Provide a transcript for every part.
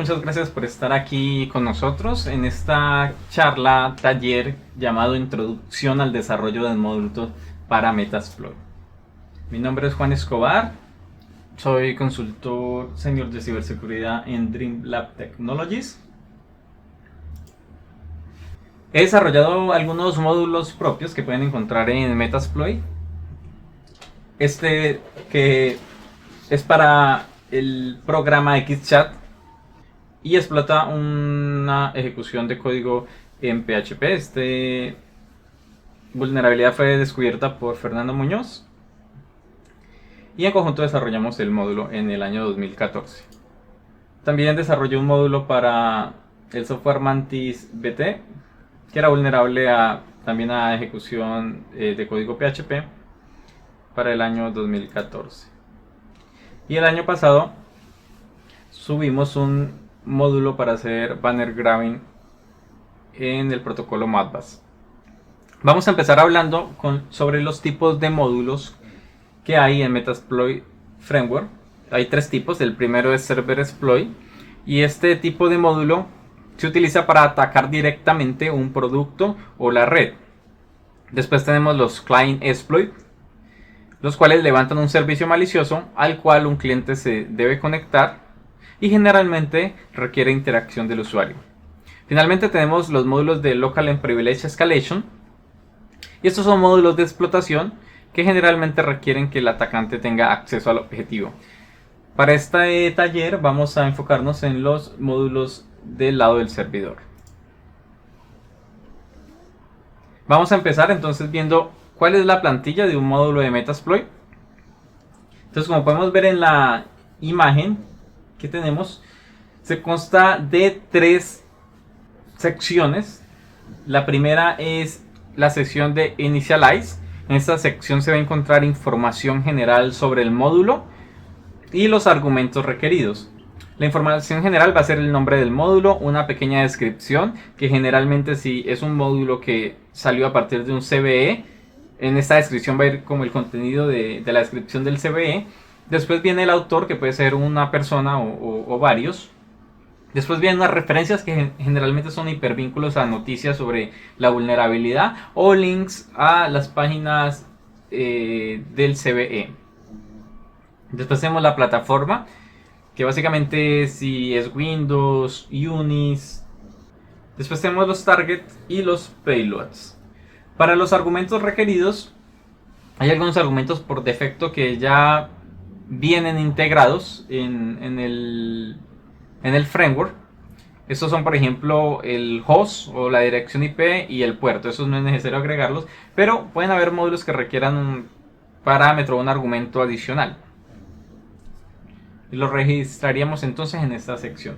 muchas gracias por estar aquí con nosotros en esta charla, taller llamado Introducción al desarrollo de módulos para Metasploit. Mi nombre es Juan Escobar, soy consultor senior de ciberseguridad en Dreamlab Technologies. He desarrollado algunos módulos propios que pueden encontrar en Metasploit. Este que es para el programa XChat y explota una ejecución de código en PHP. Esta vulnerabilidad fue descubierta por Fernando Muñoz y en conjunto desarrollamos el módulo en el año 2014. También desarrollé un módulo para el software Mantis BT que era vulnerable también a ejecución de código PHP para el año 2014. Y el año pasado subimos un módulo para hacer banner grabbing en el protocolo Modbus. Vamos a empezar hablando sobre los tipos de módulos que hay en Metasploit Framework. Hay tres tipos. El primero es Server Exploit y este tipo de módulo se utiliza para atacar directamente un producto o la red. Después tenemos los Client Exploit, los cuales levantan un servicio malicioso al cual un cliente se debe conectar y generalmente requiere interacción del usuario. Finalmente tenemos los módulos de Local and Privilege Escalation, y estos son módulos de explotación que generalmente requieren que el atacante tenga acceso al objetivo. Para este taller vamos a enfocarnos en los módulos del lado del servidor. Vamos a empezar entonces viendo cuál es la plantilla de un módulo de Metasploit. Entonces, como podemos ver en la imagen que tenemos, se consta de tres secciones. La primera es la sección de Initialize. En esta sección se va a encontrar información general sobre el módulo y los argumentos requeridos. La información general va a ser el nombre del módulo, una pequeña descripción, que generalmente si es un módulo que salió a partir de un CVE, en esta descripción va a ir como el contenido de la descripción del CVE. Después viene el autor, que puede ser una persona o varios. Después vienen unas referencias que generalmente son hipervínculos a noticias sobre la vulnerabilidad o links a las páginas del CVE. Después tenemos la plataforma, que básicamente si es Windows, Unix. Después tenemos los targets y los payloads. Para los argumentos requeridos, hay algunos argumentos por defecto que ya vienen integrados en el framework. Estos son, por ejemplo, el host o la dirección IP y el puerto. Esos no es necesario agregarlos, pero pueden haber módulos que requieran un parámetro o un argumento adicional. Y lo registraríamos entonces en esta sección.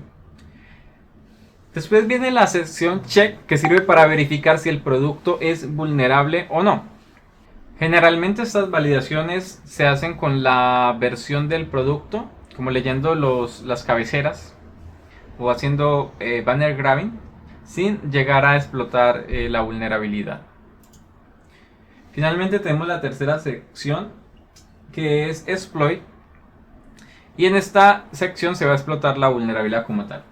Después viene la sección check, que sirve para verificar si el producto es vulnerable o no. Generalmente estas validaciones se hacen con la versión del producto, como leyendo las cabeceras o haciendo banner grabbing, sin llegar a explotar la vulnerabilidad. Finalmente tenemos la tercera sección, que es exploit, y en esta sección se va a explotar la vulnerabilidad como tal.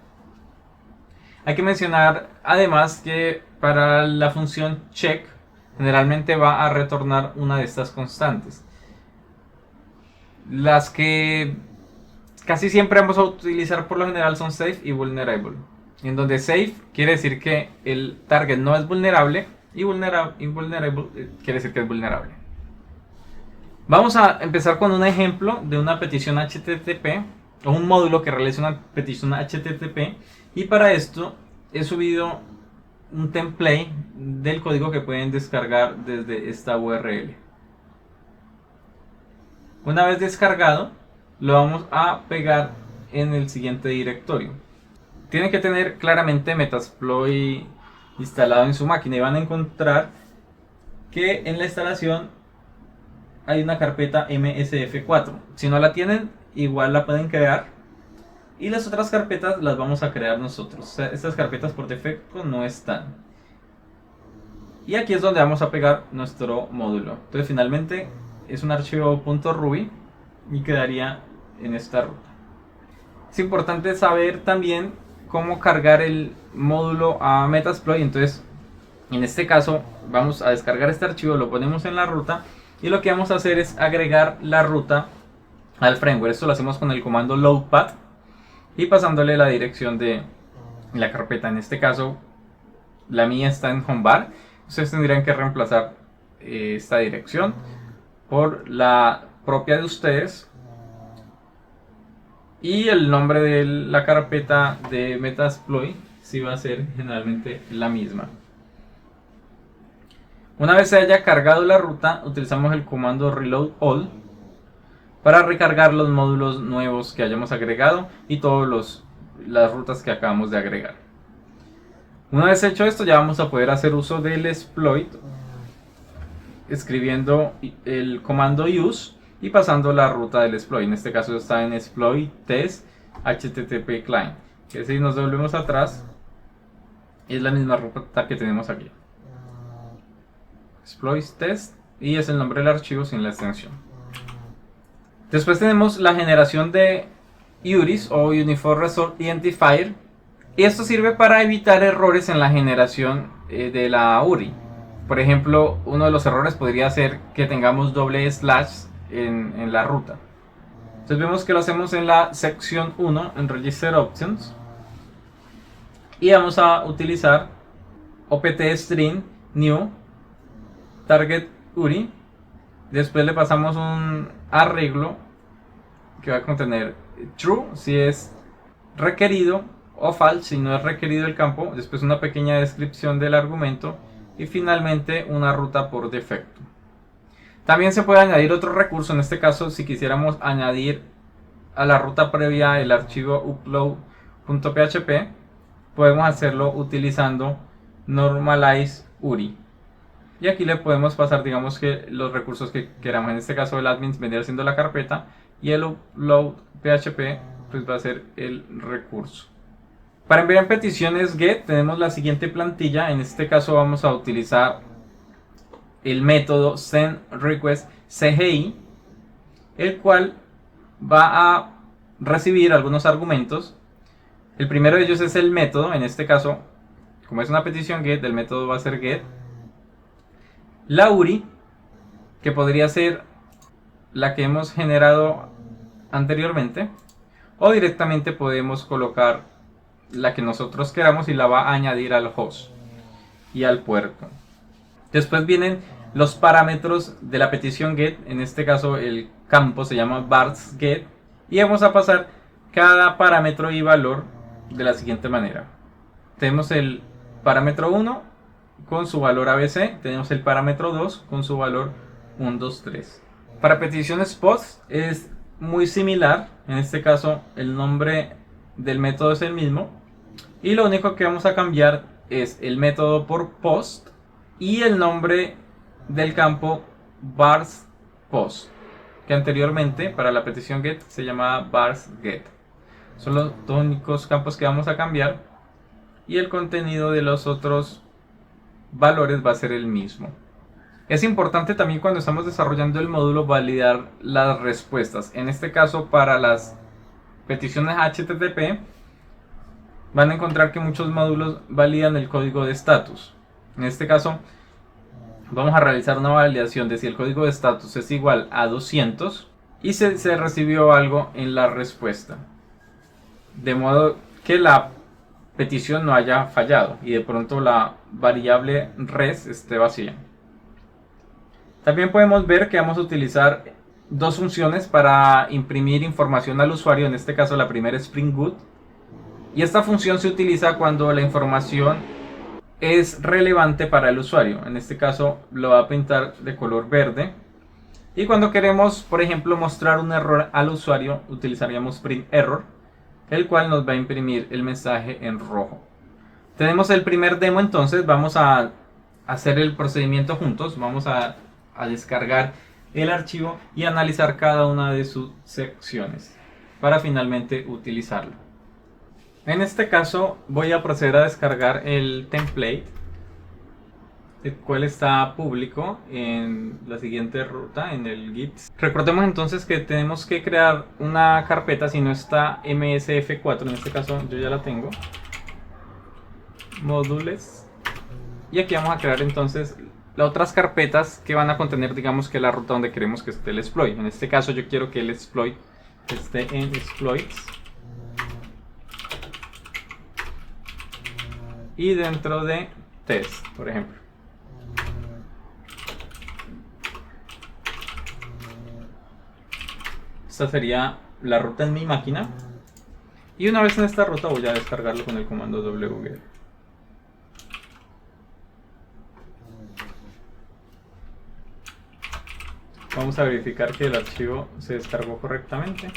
Hay que mencionar además que para la función check generalmente va a retornar una de estas constantes. Las que casi siempre vamos a utilizar por lo general son safe y vulnerable. En donde safe quiere decir que el target no es vulnerable y vulnerable quiere decir que es vulnerable. Vamos a empezar con un ejemplo de una petición HTTP o un módulo que realiza una petición HTTP, y para esto he subido un template del código que pueden descargar desde esta URL. Una vez descargado, lo vamos a pegar en el siguiente directorio. Tienen que tener claramente Metasploit instalado en su máquina y van a encontrar que en la instalación hay una carpeta MSF4. Si no la tienen, igual la pueden crear. Y las otras carpetas las vamos a crear nosotros. O sea, estas carpetas por defecto no están. Y aquí es donde vamos a pegar nuestro módulo. Entonces finalmente es un archivo .ruby y quedaría en esta ruta. Es importante saber también cómo cargar el módulo a Metasploit. Entonces, en este caso, vamos a descargar este archivo, lo ponemos en la ruta y lo que vamos a hacer es agregar la ruta al framework. Esto lo hacemos con el comando loadpad y pasándole la dirección de la carpeta. En este caso, la mía está en homebar. Ustedes tendrían que reemplazar esta dirección por la propia de ustedes. Y el nombre de la carpeta de Metasploit sí va a ser generalmente la misma. Una vez se haya cargado la ruta, utilizamos el comando reload all para recargar los módulos nuevos que hayamos agregado y todas las rutas que acabamos de agregar. Una vez hecho esto, ya vamos a poder hacer uso del exploit escribiendo el comando use y pasando la ruta del exploit. En este caso está en exploit test http client, que si nos devolvemos atrás es la misma ruta que tenemos aquí, exploit test, y es el nombre del archivo sin la extensión. Después tenemos la generación de URIs o Uniform Resource Identifier, y esto sirve para evitar errores en la generación de la URI. Por ejemplo, uno de los errores podría ser que tengamos doble slash en la ruta. Entonces vemos que lo hacemos en la sección 1 en Register Options y vamos a utilizar opt string new target URI. Después le pasamos un arreglo que va a contener true si es requerido o false si no es requerido el campo. Después una pequeña descripción del argumento y finalmente una ruta por defecto. También se puede añadir otro recurso. En este caso, si quisiéramos añadir a la ruta previa el archivo upload.php, podemos hacerlo utilizando normalize URI. Y aquí le podemos pasar, digamos, que los recursos que queramos. En este caso el admin vendría siendo la carpeta y el upload.php pues va a ser el recurso. Para enviar peticiones GET tenemos la siguiente plantilla. En este caso vamos a utilizar el método sendRequestCGI, el cual va a recibir algunos argumentos. El primero de ellos es el método. En este caso, como es una petición GET, el método va a ser GET. La URI, que podría ser la que hemos generado anteriormente, o directamente podemos colocar la que nosotros queramos y la va a añadir al host y al puerto. Después vienen los parámetros de la petición GET. En este caso el campo se llama vars GET y vamos a pasar cada parámetro y valor de la siguiente manera. Tenemos el parámetro 1 con su valor ABC, tenemos el parámetro 2 con su valor 1, 2, 3. Para peticiones post es muy similar. En este caso el nombre del método es el mismo y lo único que vamos a cambiar es el método por post y el nombre del campo vars post, que anteriormente para la petición GET se llamaba vars GET. Son los dos únicos campos que vamos a cambiar y el contenido de los otros valores va a ser el mismo. Es importante también cuando estamos desarrollando el módulo validar las respuestas. En este caso, para las peticiones HTTP van a encontrar que muchos módulos validan el código de estatus. En este caso vamos a realizar una validación de si el código de estatus es igual a 200 y se recibió algo en la respuesta, de modo que la petición no haya fallado y de pronto la variable res esté vacía. También podemos ver que vamos a utilizar dos funciones para imprimir información al usuario. En este caso la primera es Spring Boot y esta función se utiliza cuando la información es relevante para el usuario. En este caso lo va a pintar de color verde y cuando queremos, por ejemplo, mostrar un error al usuario, utilizaríamos print error, el cual nos va a imprimir el mensaje en rojo. Tenemos el primer demo. Entonces vamos a hacer el procedimiento juntos. Vamos a descargar el archivo y analizar cada una de sus secciones para finalmente utilizarlo. En este caso voy a proceder a descargar el template, el cual está público en la siguiente ruta en el Git. Recordemos entonces que tenemos que crear una carpeta. Si no está MSF4, en este caso yo ya la tengo, módulos. Y aquí vamos a crear entonces las otras carpetas que van a contener, digamos, que la ruta donde queremos que esté el exploit. En este caso yo quiero que el exploit esté en exploits. Y dentro de test, por ejemplo. Esta sería la ruta en mi máquina. Y una vez en esta ruta voy a descargarlo con el comando wget. Vamos a verificar que el archivo se descargó correctamente.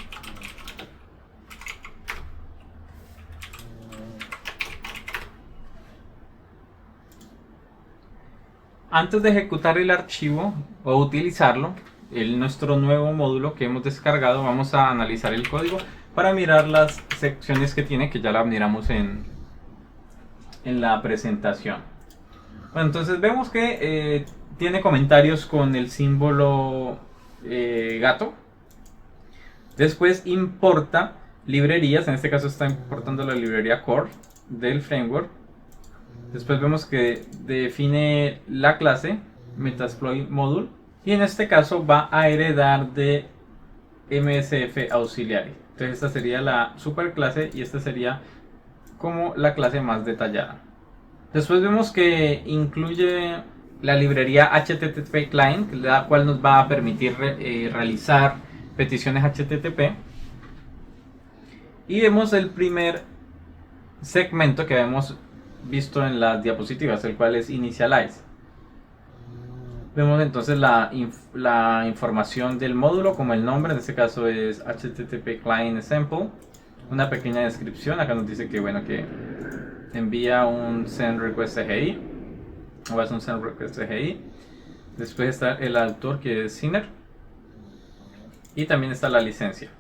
Antes de ejecutar el archivo o utilizarlo, nuestro nuevo módulo que hemos descargado, vamos a analizar el código para mirar las secciones que tiene, que ya la miramos en la presentación. Bueno, entonces vemos que tiene comentarios con el símbolo gato. Después importa librerías, en este caso está importando la librería core del framework. Después vemos que define la clase Metasploit Module y en este caso va a heredar de MSF Auxiliary. Entonces esta sería la superclase y esta sería como la clase más detallada. Después vemos que incluye la librería HTTP Client, la cual nos va a permitir realizar peticiones HTTP. Y vemos el primer segmento que hemos visto en las diapositivas, el cual es Initialize. Vemos entonces la información del módulo, como el nombre, en este caso es HTTP Client Sample. Una pequeña descripción, acá nos dice que bueno, que envía un send request CGI o hace un send request CGI. Después está el autor, que es Sinner, y también está la licencia.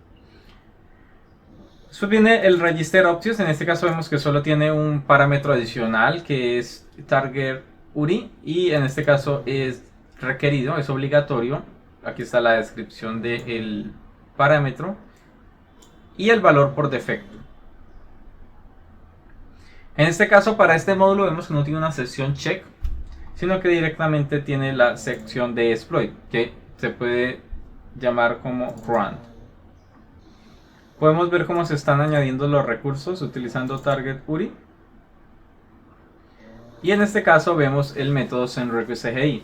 Después viene el register options. En este caso vemos que solo tiene un parámetro adicional, que es target URI, y en este caso es requerido, es obligatorio. Aquí está la descripción del parámetro y el valor por defecto. En este caso, para este módulo vemos que no tiene una sección check, sino que directamente tiene la sección de exploit, que se puede llamar como run. Podemos ver cómo se están añadiendo los recursos utilizando target URI. Y en este caso vemos el método sendRequestCGI.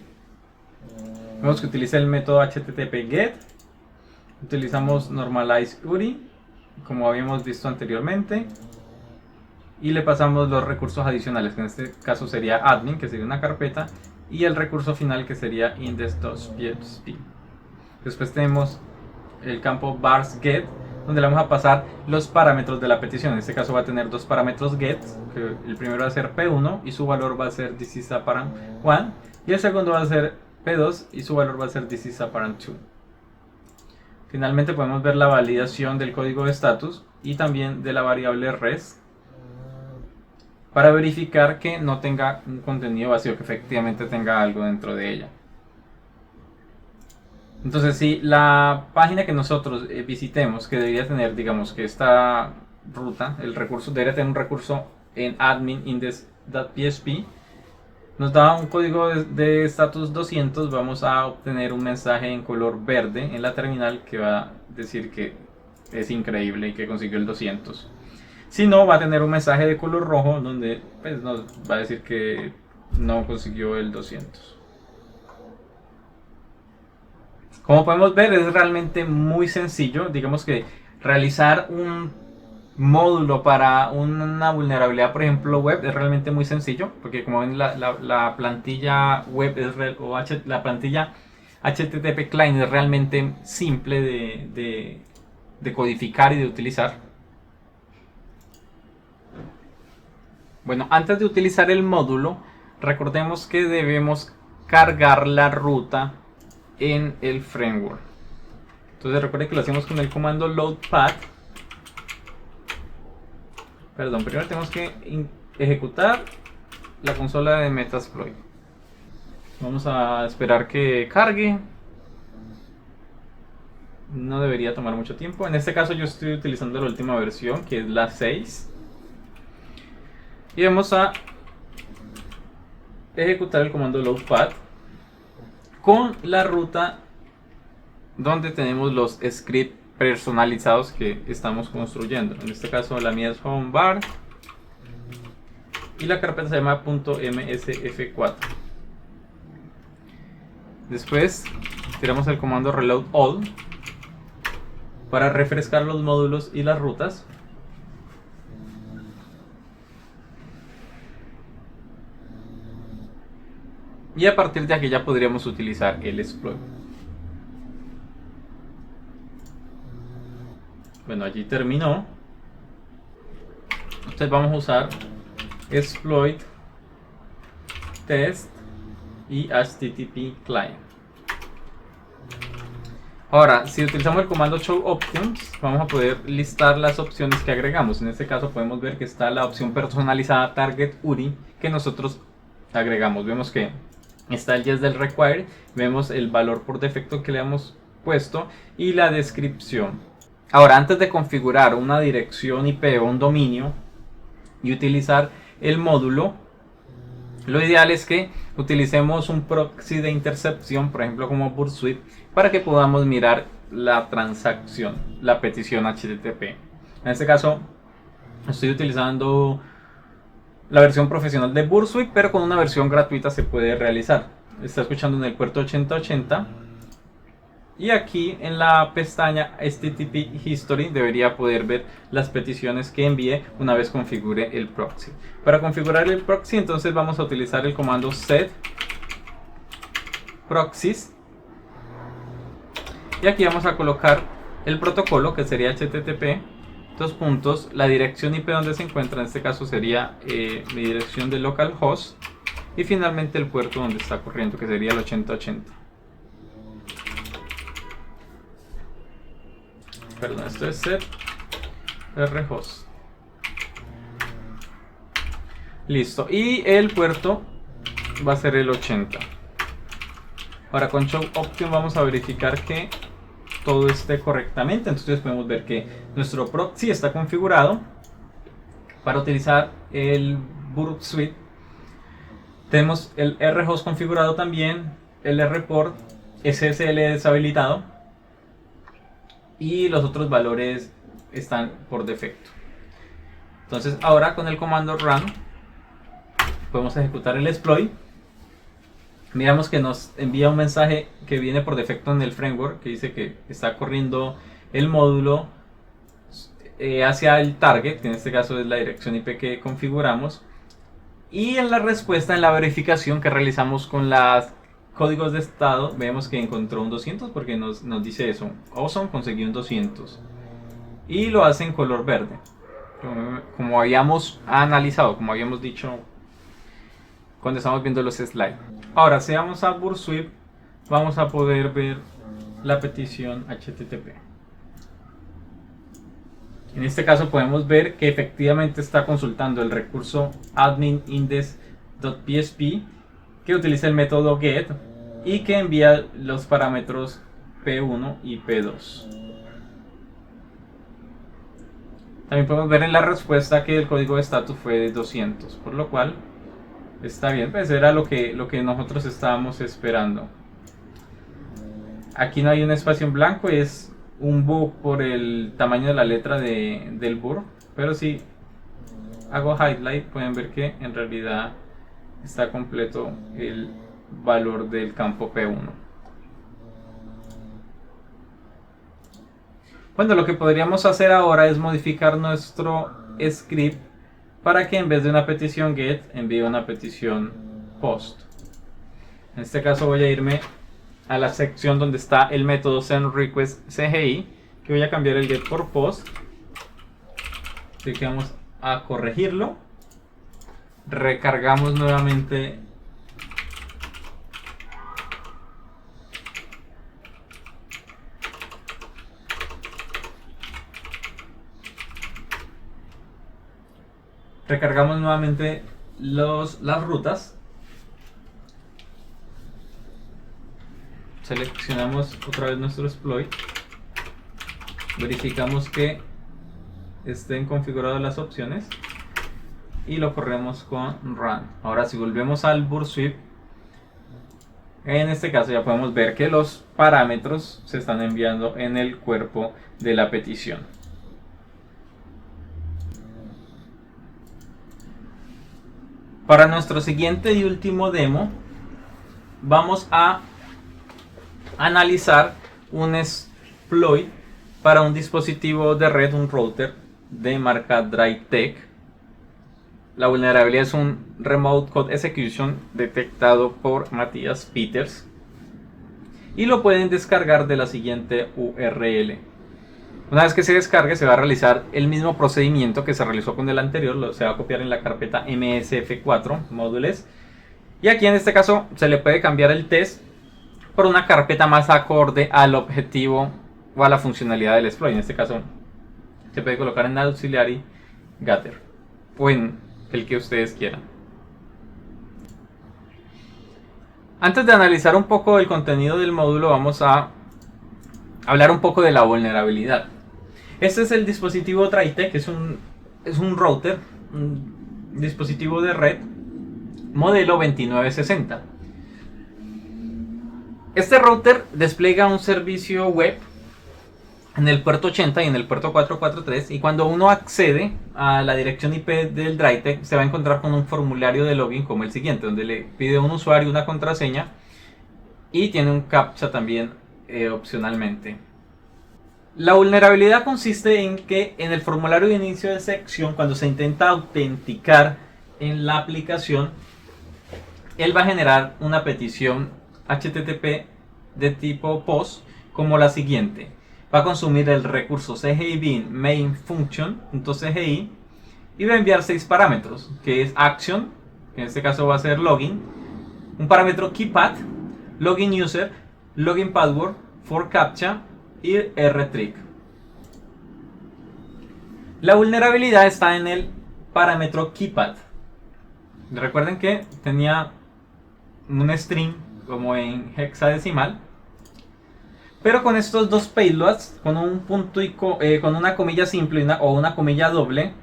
Vemos que utiliza el método HTTP GET. Utilizamos normalize URI, como habíamos visto anteriormente. Y le pasamos los recursos adicionales, que en este caso sería admin, que sería una carpeta. Y el recurso final, que sería index.php. Después tenemos el campo vars_get, donde le vamos a pasar los parámetros de la petición. En este caso va a tener dos parámetros get, que el primero va a ser p1 y su valor va a ser thisisapparent1, y el segundo va a ser p2 y su valor va a ser thisisapparent2. Finalmente podemos ver la validación del código de status y también de la variable res, para verificar que no tenga un contenido vacío, que efectivamente tenga algo dentro de ella. Entonces, si la página que nosotros visitemos, que debería tener, digamos, que esta ruta, el recurso, debería tener un recurso en admin index.php, nos da un código de status 200, vamos a obtener un mensaje en color verde en la terminal que va a decir que es increíble y que consiguió el 200. Si no, va a tener un mensaje de color rojo donde pues, nos va a decir que no consiguió el 200. Como podemos ver, es realmente muy sencillo. Digamos que realizar un módulo para una vulnerabilidad, por ejemplo, web, es realmente muy sencillo, porque como ven, la plantilla web la plantilla HTTP Client es realmente simple de codificar y de utilizar. Bueno, antes de utilizar el módulo, recordemos que debemos cargar la ruta en el framework. Entonces recuerden que lo hacemos con el comando loadpad. Perdón, primero tenemos que ejecutar la consola de Metasploit. Vamos a esperar que cargue. No debería tomar mucho tiempo. En este caso yo estoy utilizando la última versión, que es la 6. Y vamos a ejecutar el comando loadpad con la ruta donde tenemos los scripts personalizados que estamos construyendo. En este caso la mía es home bar y la carpeta se llama .msf4. Después tiramos el comando reload all para refrescar los módulos y las rutas. Y a partir de aquí ya podríamos utilizar el exploit. Bueno, allí terminó. Entonces vamos a usar exploit test y http client. Ahora, si utilizamos el comando show options, vamos a poder listar las opciones que agregamos. En este caso podemos ver que está la opción personalizada target URI que nosotros agregamos. Vemos que está el yes del require, vemos el valor por defecto que le hemos puesto y la descripción. Ahora, antes de configurar una dirección IP o un dominio y utilizar el módulo, lo ideal es que utilicemos un proxy de intercepción, por ejemplo como Burp Suite, para que podamos mirar la transacción, la petición HTTP. En este caso estoy utilizando la versión profesional de Burp Suite, pero con una versión gratuita se puede realizar. Está escuchando en el puerto 8080 y aquí en la pestaña HTTP History debería poder ver las peticiones que envié una vez configure el proxy. Para configurar el proxy entonces vamos a utilizar el comando set proxies y aquí vamos a colocar el protocolo que sería HTTP la dirección IP donde se encuentra, en este caso sería mi dirección de localhost y finalmente el puerto donde está corriendo que sería el 8080. Perdón, esto es set rhost. Listo, y el puerto va a ser el 80. Ahora con show option vamos a verificar que todo esté correctamente. Entonces podemos ver que nuestro proxy está configurado para utilizar el Burp Suite. Tenemos el rhost configurado también, el rport, SSL deshabilitado y los otros valores están por defecto. Entonces ahora con el comando run podemos ejecutar el exploit. Miramos que nos envía un mensaje que viene por defecto en el framework que dice que está corriendo el módulo hacia el target, que en este caso es la dirección IP que configuramos, y en la respuesta, en la verificación que realizamos con los códigos de estado, vemos que encontró un 200 porque nos dice eso, Awesome, conseguí un 200 y lo hace en color verde como habíamos analizado, como habíamos dicho cuando estamos viendo los slides. Ahora, si vamos a Burp Suite, vamos a poder ver la petición HTTP. En este caso podemos ver que efectivamente está consultando el recurso adminindex.php que utiliza el método get y que envía los parámetros P1 y P2. También podemos ver en la respuesta que el código de estatus fue de 200, por lo cual está bien, pues era lo que nosotros estábamos esperando. Aquí no hay un espacio en blanco, es un bug por el tamaño de la letra del Burp, pero si hago highlight pueden ver que en realidad está completo el valor del campo P1. Bueno, lo que podríamos hacer ahora es modificar nuestro script para que en vez de una petición get envíe una petición post. En este caso voy a irme a la sección donde está el método sendRequestCGI, que voy a cambiar el get por post. Así que vamos a corregirlo, recargamos nuevamente las rutas, seleccionamos otra vez nuestro exploit, verificamos que estén configuradas las opciones y lo corremos con run. Ahora si volvemos al burst sweep, en este caso ya podemos ver que los parámetros se están enviando en el cuerpo de la petición. Para nuestro siguiente y último demo, vamos a analizar un exploit para un dispositivo de red, un router de marca DriveTech. La vulnerabilidad es un Remote Code Execution detectado por Matthias Peters y lo pueden descargar de la siguiente URL. Una vez que se descargue, se va a realizar el mismo procedimiento que se realizó con el anterior. Se va a copiar en la carpeta msf4 módulos, y aquí en este caso se le puede cambiar el test por una carpeta más acorde al objetivo o a la funcionalidad del exploit. En este caso se puede colocar en auxiliary gather o en el que ustedes quieran. Antes de analizar un poco el contenido del módulo, vamos a hablar un poco de la vulnerabilidad. Este es el dispositivo DriveTech, es un router, un dispositivo de red modelo 2960. Este router despliega un servicio web en el puerto 80 y en el puerto 443, y cuando uno accede a la dirección IP del DriveTech se va a encontrar con un formulario de login como el siguiente, donde le pide a un usuario una contraseña y tiene un captcha también opcionalmente. La vulnerabilidad consiste en que en el formulario de inicio de sección, cuando se intenta autenticar en la aplicación, él va a generar una petición HTTP de tipo POST como la siguiente. Va a consumir el recurso CGI bin main function.cgi y va a enviar 6 parámetros, que es action, que en este caso va a ser login, un parámetro keypath, login user, login password, for captcha y rtrick. La vulnerabilidad está en el parámetro keypath. Recuerden que tenía un string como en hexadecimal, pero con estos dos payloads, con un punto y con una comilla simple o una comilla doble,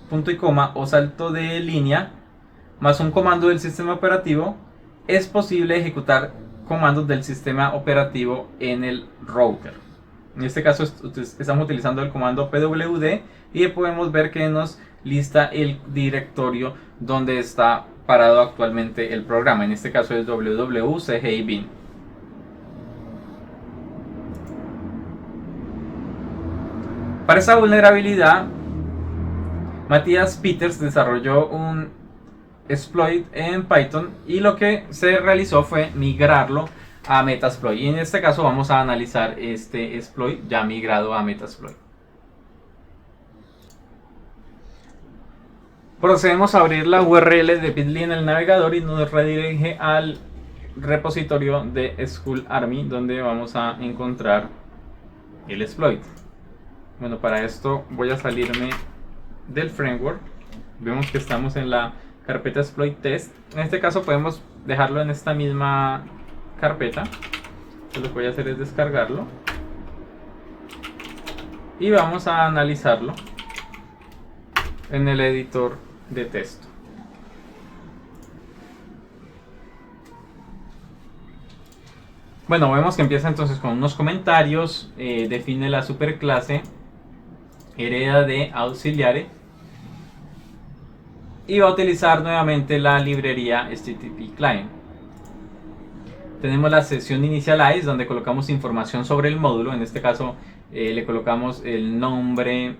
punto y coma o salto de línea, más un comando del sistema operativo, es posible ejecutar comandos del sistema operativo en el router. En este caso estamos utilizando el comando pwd y podemos ver que nos lista el directorio donde está parado actualmente el programa. En este caso es www.cgibin. Para esta vulnerabilidad, Matthias Peters desarrolló un exploit en Python y lo que se realizó fue migrarlo a Metasploit. Y en este caso vamos a analizar este exploit ya migrado a Metasploit. Procedemos a abrir la URL de Bitly en el navegador y nos redirige al repositorio de Skull Army, donde vamos a encontrar el exploit. Bueno, para esto voy a salirme del framework. Vemos que estamos en la carpeta exploit test. En este caso podemos dejarlo en esta misma carpeta. Entonces lo que voy a hacer es descargarlo y vamos a analizarlo en el editor de texto. Bueno, vemos que empieza entonces con unos comentarios, define la superclase, hereda de auxiliares y va a utilizar nuevamente la librería HTTP Client. Tenemos la sesión initialize, donde colocamos información sobre el módulo. En este caso le colocamos el nombre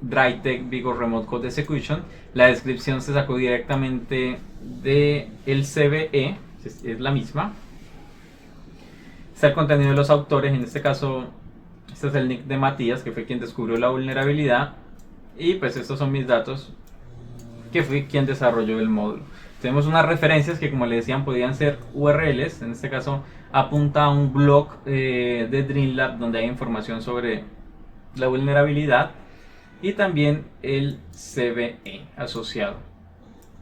DriveTech Vigor Remote Code Execution. La descripción se sacó directamente del CVE, es la misma. Está el contenido de los autores. En este caso este es el nick de Matías, que fue quien descubrió la vulnerabilidad, y pues estos son mis datos, que fue quien desarrolló el módulo. Tenemos unas referencias que, como le decían, podían ser URLs. En este caso apunta a un blog de Dreamlab donde hay información sobre la vulnerabilidad, y también el CVE asociado.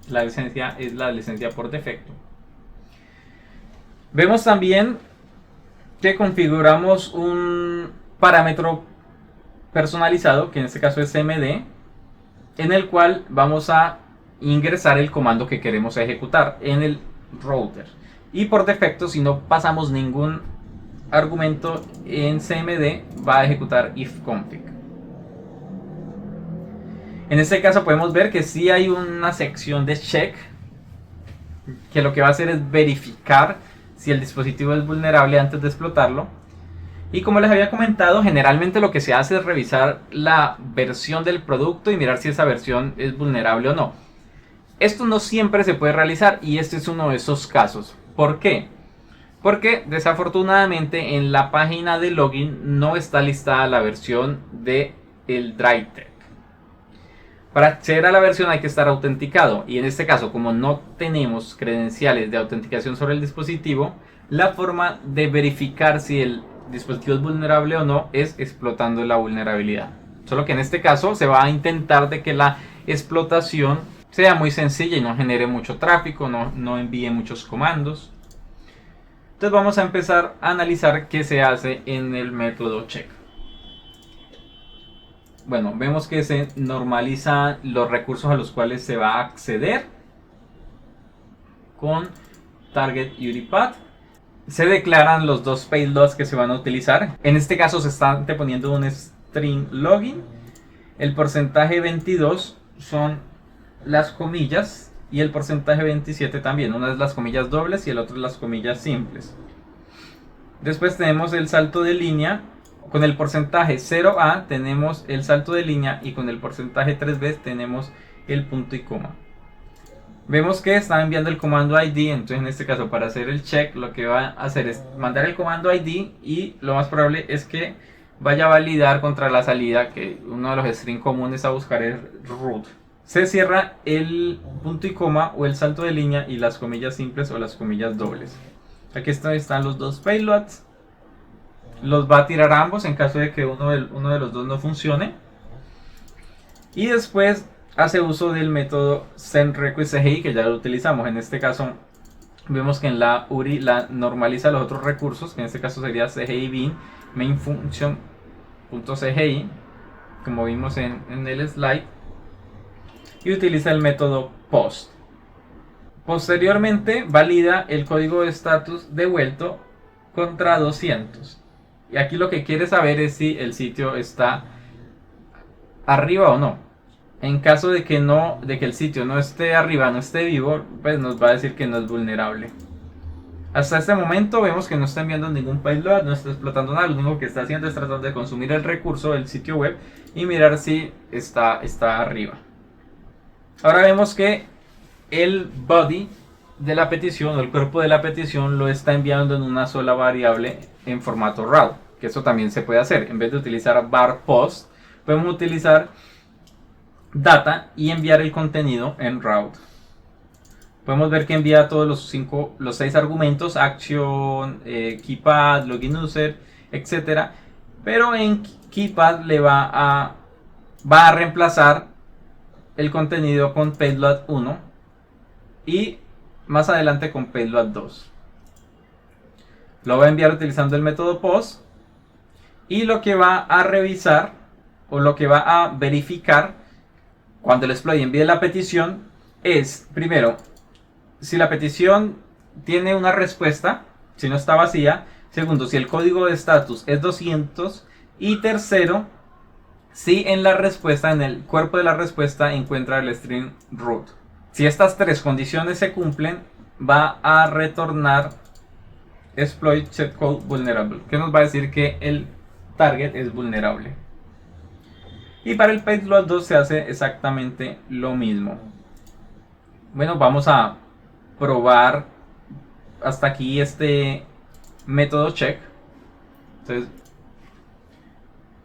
La licencia es la licencia por defecto. Vemos también que configuramos un parámetro personalizado, que en este caso es MD, en el cual vamos a ingresar el comando que queremos ejecutar en el router. Y por defecto, si no pasamos ningún argumento en cmd, va a ejecutar ifconfig. En este caso podemos ver que sí hay una sección de check que lo que va a hacer es verificar si el dispositivo es vulnerable antes de explotarlo. Y como les había comentado, generalmente lo que se hace es revisar la versión del producto y mirar si esa versión es vulnerable o no. Esto no siempre se puede realizar y este es uno de esos casos. ¿Por qué? Porque desafortunadamente en la página de login no está listada la versión de el DryTech. Para acceder a la versión hay que estar autenticado y en este caso, como no tenemos credenciales de autenticación sobre el dispositivo, la forma de verificar si el dispositivo es vulnerable o no es explotando la vulnerabilidad. Solo que en este caso se va a intentar de que la explotación sea muy sencilla y no genere mucho tráfico, no envíe muchos comandos. Entonces vamos a empezar a analizar qué se hace en el método check. Bueno, vemos que se normalizan los recursos a los cuales se va a acceder con target UDPath. Se declaran los dos payloads que se van a utilizar. En este caso se está anteponiendo un string login. El porcentaje 22 son las comillas y el porcentaje 27 también. Una es las comillas dobles y el otro las comillas simples. Después tenemos el salto de línea. Con el porcentaje 0A tenemos el salto de línea y con el porcentaje 3B tenemos el punto y coma. Vemos que está enviando el comando ID, entonces en este caso para hacer el check lo que va a hacer es mandar el comando ID y lo más probable es que vaya a validar contra la salida, que uno de los strings comunes a buscar es root. Se cierra el punto y coma o el salto de línea y las comillas simples o las comillas dobles. Aquí están los dos payloads. Los va a tirar a ambos en caso de que uno de los dos no funcione. Y después hace uso del método sendRequestCGI, que ya lo utilizamos. En este caso vemos que en la URI normaliza los otros recursos, que en este caso sería CGI bin main function.cgi, como vimos en el slide. Y utiliza el método post. Posteriormente valida el código de estatus devuelto contra 200. Y aquí lo que quiere saber es si el sitio está arriba o no. En caso de que el sitio no esté arriba, no esté vivo, pues nos va a decir que no es vulnerable. Hasta este momento vemos que no está enviando ningún payload, no está explotando nada. Lo único que está haciendo es tratando de consumir el recurso del sitio web y mirar si está arriba. Ahora vemos que el body de la petición o el cuerpo de la petición lo está enviando en una sola variable en formato raw, que eso también se puede hacer. En vez de utilizar var post, podemos utilizar data y enviar el contenido en raw. Podemos ver que envía todos los 6 argumentos: action, keypad, login user, etc. Pero en keypad le va a reemplazar el contenido con payload 1 y más adelante con payload 2. Lo va a enviar utilizando el método post y lo que va a revisar o lo que va a verificar cuando el exploit envíe la petición es, primero, si la petición tiene una respuesta, si no está vacía. Segundo, si el código de estatus es 200. Y tercero, si en la respuesta, en el cuerpo de la respuesta, encuentra el string root. Si estas 3 condiciones se cumplen, va a retornar exploit checkcode vulnerable, que nos va a decir que el target es vulnerable. Y para el payload 2 se hace exactamente lo mismo. Bueno, vamos a probar hasta aquí este método check. Entonces,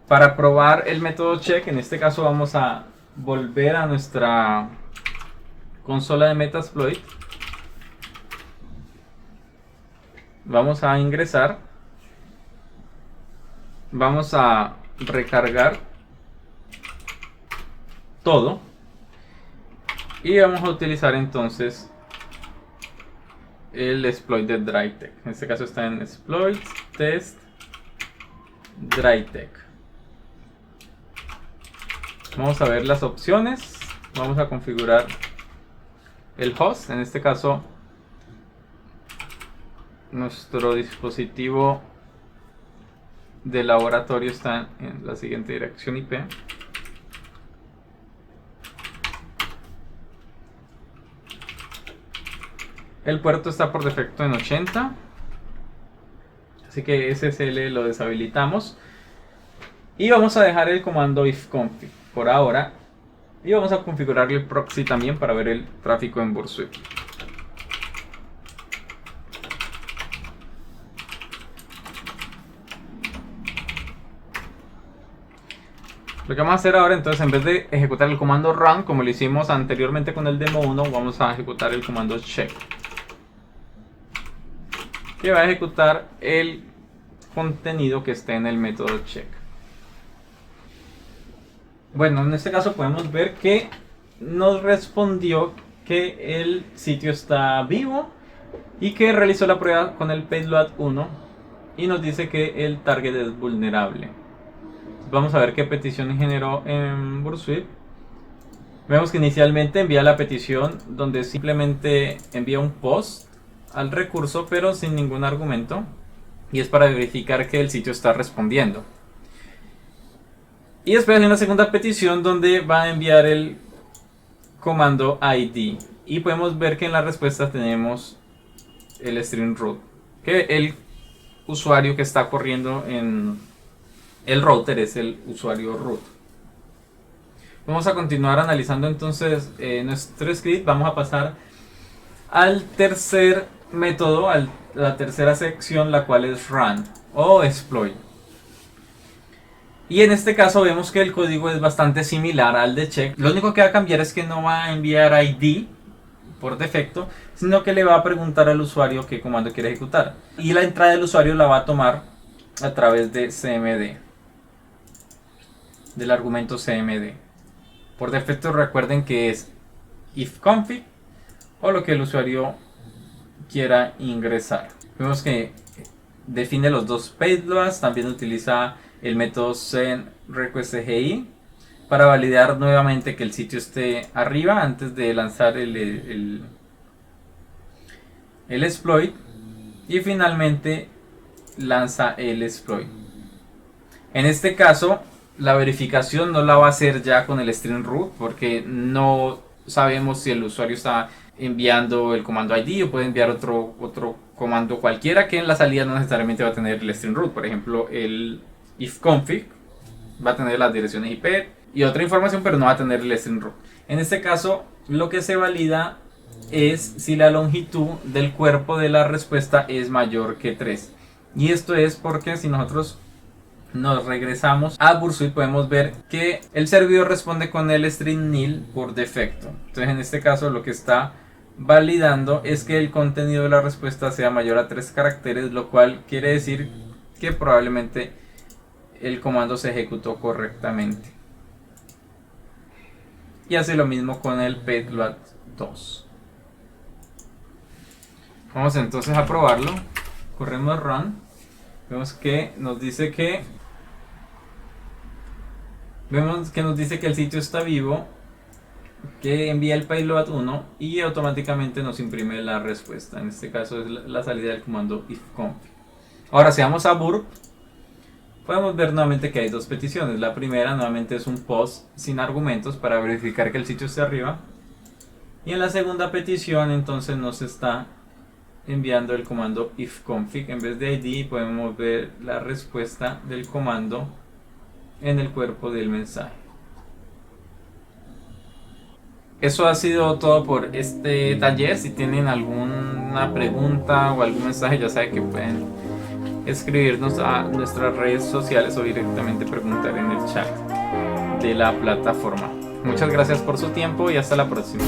para probar el método check, en este caso vamos a volver a nuestra consola de Metasploit. Vamos a ingresar. Vamos a recargar todo. Y vamos a utilizar entonces el exploit de DryTech. En este caso está en exploits, test, DryTech. Vamos a ver las opciones. Vamos a configurar el host. En este caso, nuestro dispositivo de laboratorio está en la siguiente dirección IP. El puerto está por defecto en 80, así que SSL lo deshabilitamos y vamos a dejar el comando ifconfig por ahora y vamos a configurar el proxy también para ver el tráfico en Burp Suite. Lo que vamos a hacer ahora, entonces, en vez de ejecutar el comando run como lo hicimos anteriormente con el demo 1, vamos a ejecutar el comando check, que va a ejecutar el contenido que esté en el método check. Bueno, en este caso podemos ver que nos respondió que el sitio está vivo y que realizó la prueba con el payload 1 y nos dice que el target es vulnerable. Vamos a ver qué petición generó en Burp Suite. Vemos que inicialmente envía la petición donde simplemente envía un post al recurso pero sin ningún argumento, y es para verificar que el sitio está respondiendo. Y después hay una segunda petición donde va a enviar el comando ID y podemos ver que en la respuesta tenemos el string root, que el usuario que está corriendo en el router es el usuario root. Vamos a continuar analizando entonces nuestro script. Vamos a pasar al tercer método, a la tercera sección, la cual es run o exploit. Y en este caso vemos que el código es bastante similar al de check. Lo único que va a cambiar es que no va a enviar ID por defecto, sino que le va a preguntar al usuario qué comando quiere ejecutar. Y la entrada del usuario la va a tomar a través de CMD, del argumento CMD. Por defecto recuerden que es ifconfig o lo que el usuario quiera ingresar. Vemos que define los dos payloads, también utiliza el método sendRequestGI para validar nuevamente que el sitio esté arriba antes de lanzar el exploit, y finalmente lanza el exploit. En este caso la verificación no la va a hacer ya con el string root porque no sabemos si el usuario está enviando el comando ID o puede enviar otro comando cualquiera que en la salida no necesariamente va a tener el string root. Por ejemplo, el ifconfig va a tener las direcciones IP y otra información, pero no va a tener el string root. En este caso, lo que se valida es si la longitud del cuerpo de la respuesta es mayor que 3. Y esto es porque si nosotros nos regresamos a Burp Suite podemos ver que el servidor responde con el string nil por defecto. Entonces en este caso lo que está validando es que el contenido de la respuesta sea mayor a 3 caracteres, lo cual quiere decir que probablemente el comando se ejecutó correctamente. Y hace lo mismo con el payload 2. Vamos entonces a probarlo. Corremos run. Vemos que nos dice que el sitio está vivo, que envía el payload 1 y automáticamente nos imprime la respuesta. En este caso es la salida del comando ifconfig. Ahora si vamos a Burp, podemos ver nuevamente que hay dos peticiones. La primera nuevamente es un post sin argumentos para verificar que el sitio esté arriba, y en la segunda petición entonces nos está enviando el comando ifconfig en vez de ID. Podemos ver la respuesta del comando en el cuerpo del mensaje. Eso ha sido todo por este taller. Si tienen alguna pregunta o algún mensaje, ya saben que pueden escribirnos a nuestras redes sociales o directamente preguntar en el chat de la plataforma. Muchas gracias por su tiempo y hasta la próxima.